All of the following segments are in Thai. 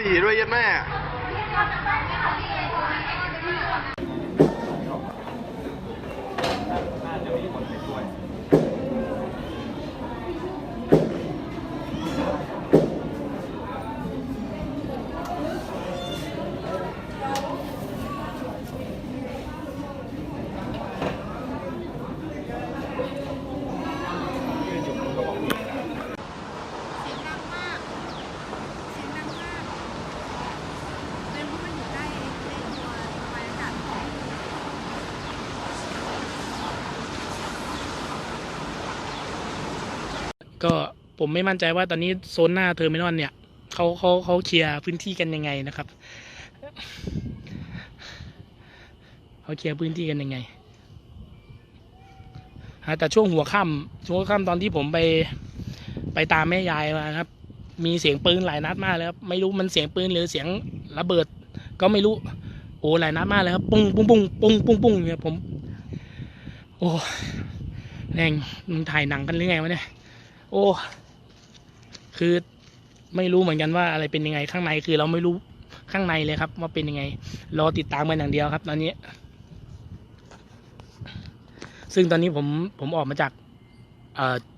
4ด้วยยันแม่ก็ผมไม่มั่นใจว่าตอนนี้โซนหน้าเทอร์มินอลเนี่ยเขาเคลียร์พื้นที่กันยังไงนะครับเขาเคลียร์พื้นที่กันยังไงแต่ช่วงหัวค่ำตอนที่ผมไปตามแม่ยายมาครับมีเสียงปืนหลายนัดมากเลยครับไม่รู้มันเสียงปืนหรือเสียงระเบิดก็ไม่รู้โอ้หลายนัดมากเลยครับปุ้งปุ้งปุ้งปุ้งปุ้งปุ้งเนี่ยผมโอ้แรงมึงถ่ายหนังกันหรือไงวะเนี่ยโอ้คือไม่รู้เหมือนกันว่าอะไรเป็นยังไงข้างในคือเราไม่รู้ข้างในเลยครับว่าเป็นยังไงรอติดตามกันอย่างเดียวครับตอนนี้ซึ่งตอนนี้ผมออกมาจาก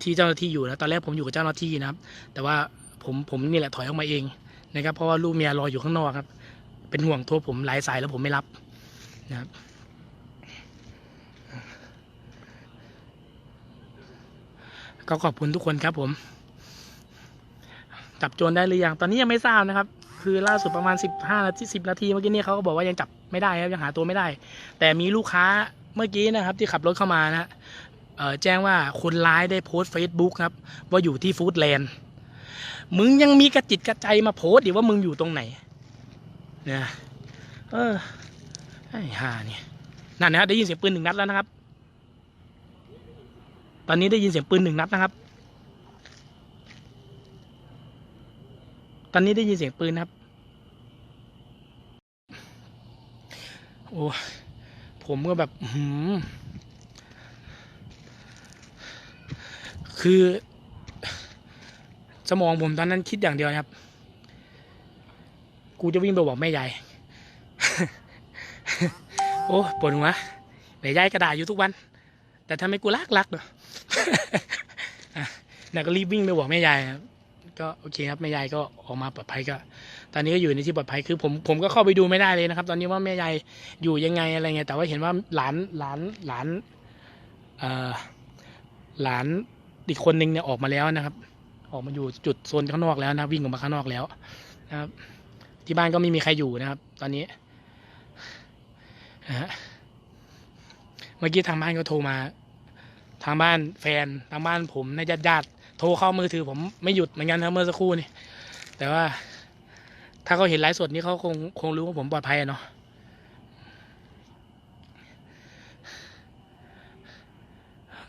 ที่เจ้าหน้าที่อยู่นะตอนแรกผมอยู่กับเจ้าหน้าที่นะครับแต่ว่าผมนี่แหละถอยออกมาเองนะครับเพราะว่าลูกเมียรออยู่ข้างนอกครับเป็นห่วงโทรผมหลายสายแล้วผมไม่รับนะครับก็ขอบคุณทุกคนครับผมจับโจรได้หรือยังตอนนี้ยังไม่ทราบนะครับคือล่าสุดประมาณ15 นาที10 นาทีเมื่อกี้นี้เขาก็บอกว่ายังจับไม่ได้ครับยังหาตัวไม่ได้แต่มีลูกค้าเมื่อกี้นะครับที่ขับรถเข้ามานะแจ้งว่าคนร้ายได้โพสต์ Facebook ครับว่าอยู่ที่ฟู้ดแลนด์มึงยังมีกระจิตกระใจมาโพสต์ดิว่ามึงอยู่ตรงไหนเนี่ยไอ้ห่าเนี่ยนั่นนะครับได้ยินเสียงปืน1 นัดแล้วนะครับตอนนี้ได้ยินเสียงปืน1 นัดนะครับตอนนี้ได้ยินเสียงปืนครับโอ้ผมก็แบบคือสมองผมตอนนั้นคิดอย่างเดียวครับกูจะวิ่งไปบอกแม่ยาย โอ้ปวดหัวแม่ยายกระดาษอยู่ทุกวันแต่ทำไมกูรักเนาะ ก็รีบวิ่งไปบอกแม่ยายก็โอเคครับแม่ยายก็ออกมาปลอดภัยก็ตอนนี้ก็อยู่ในที่ปลอดภัยคือผมก็เข้าไปดูไม่ได้เลยนะครับตอนนี้ว่าแม่ยายอยู่ยังไงอะไรเงี้ยแต่ว่าเห็นว่าหลานหลานอีกคนนึงเนี่ยออกมาแล้วนะครับออกมาอยู่จุดโซนข้างนอกแล้วนะวิ่งออกมาข้างนอกแล้วนะครับที่บ้านก็ไม่มีใครอยู่นะครับตอนนี้เมื่อกี้ทางบ้านก็โทรมาทางบ้านแฟนทางบ้านผมในญาติโทรเข้ามือถือผมไม่หยุดเหมือนกันนะเมื่อสักครู่นี่แต่ว่าถ้าเขาเห็นไลฟ์สดนี้เขาคงรู้ว่าผมปลอดภัยเนาะ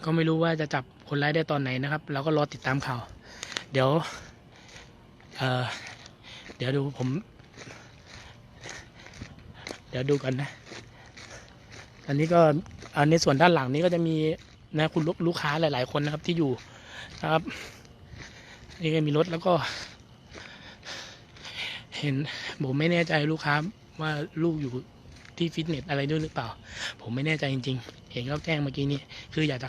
ก็ไม่รู้ว่าจะจับคนร้ายได้ตอนไหนนะครับเราก็รอติดตามข่าวเดี๋ยวดูผมเดี๋ยวดูกันนะอันนี้ก็ในส่วนด้านหลังนี้ก็จะมีนะคุณลูกค้าหลายๆคนนะครับที่อยู่นะครับนี่ก็มีรถแล้วก็เห็นผมไม่แน่ใจลูกค้าว่าลูกอยู่ที่ฟิตเนสอะไรด้วยหรือเปล่าผมไม่แน่ใจจริงๆเห็นเขาแจ้งเมื่อกี้นี้คืออยากจะ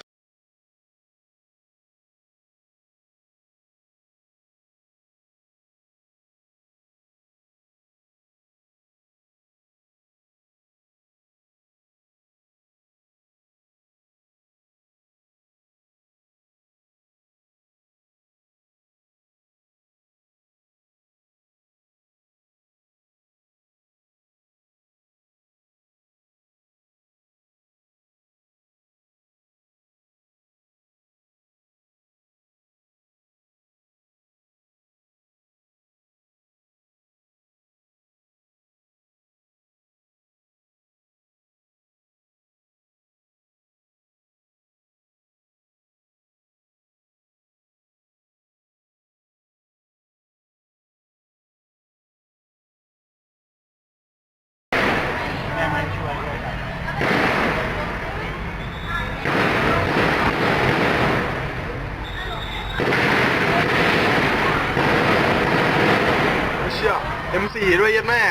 4ด้วยยัดแม่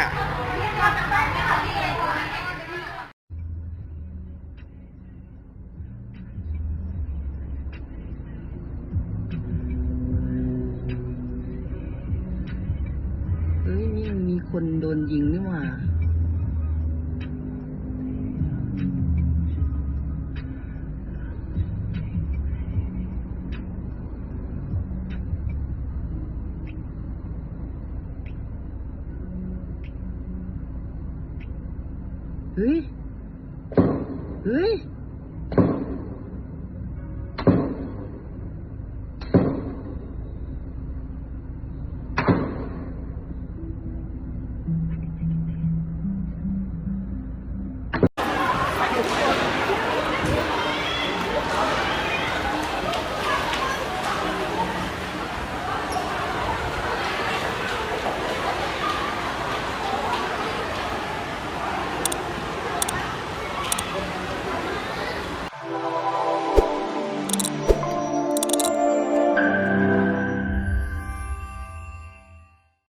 เฮ้ยนี่มีคนโดนยิงนี่หว่าเฮ้ย เฮ้ย